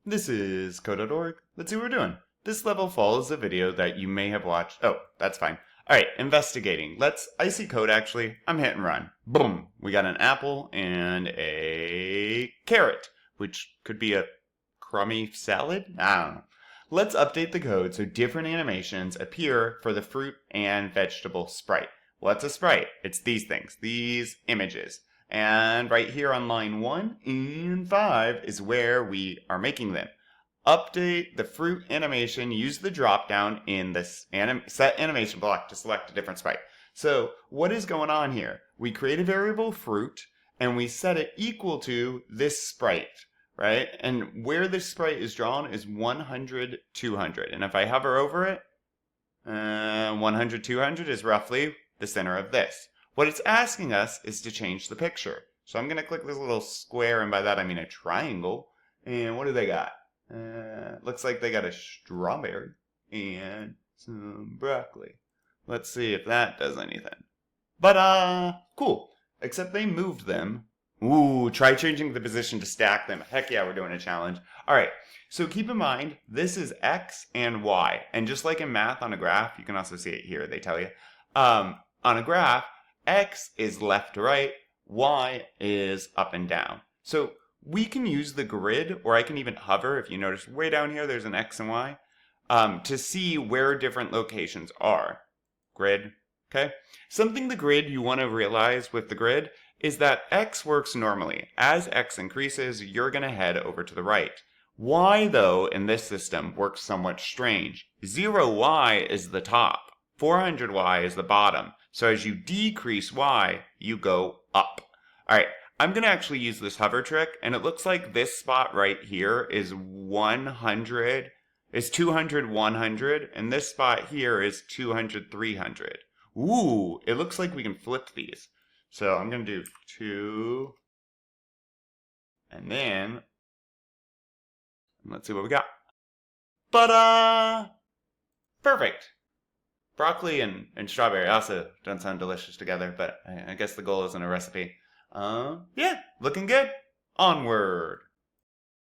This is code.org. Let's see what we're doing. This level follows a video that you may have watched. Oh, that's fine. All right, investigating. I see code actually. I'm hitting run. Boom. We got an apple and a carrot, which could be a crummy salad? I don't know. Let's update the code so different animations appear for the fruit and vegetable sprite. What's a sprite? It's these things, these images. And right here on line 1 and 5 is where we are making them. Update the fruit animation, use the drop down in this set animation block to select a different sprite. So what is going on here? We create a variable fruit and we set it equal to this sprite, right? And where this sprite is drawn is 100, 200. And if I hover over it, 100, 200 is roughly the center of this. What it's asking us is to change the picture. So I'm going to click this little square, and by that I mean a triangle. And what do they got? Looks like they got a strawberry and some broccoli. Let's see if that does anything. But, cool. Except they moved them. Ooh, try changing the position to stack them. Heck yeah, we're doing a challenge. All right, so keep in mind, this is X and Y. And just like in math on a graph, you can also see it here, they tell you. On a graph, X is left to right, Y is up and down. So we can use the grid, or I can even hover. If you notice way down here, there's an X and Y, to see where different locations are. Grid, okay? Something the grid you want to realize with the grid is that X works normally. As X increases, you're going to head over to the right. Y, though, in this system works somewhat strange. 0Y is the top. 400Y is the bottom. So as you decrease Y, you go up. All right, I'm going to actually use this hover trick, and it looks like this spot right here is 200, 100, and this spot here is 200, 300. Ooh, it looks like we can flip these. So I'm going to do 2, and then let's see what we got. But, perfect. Broccoli and strawberry also don't sound delicious together, but I guess the goal isn't a recipe. Yeah, looking good. Onward.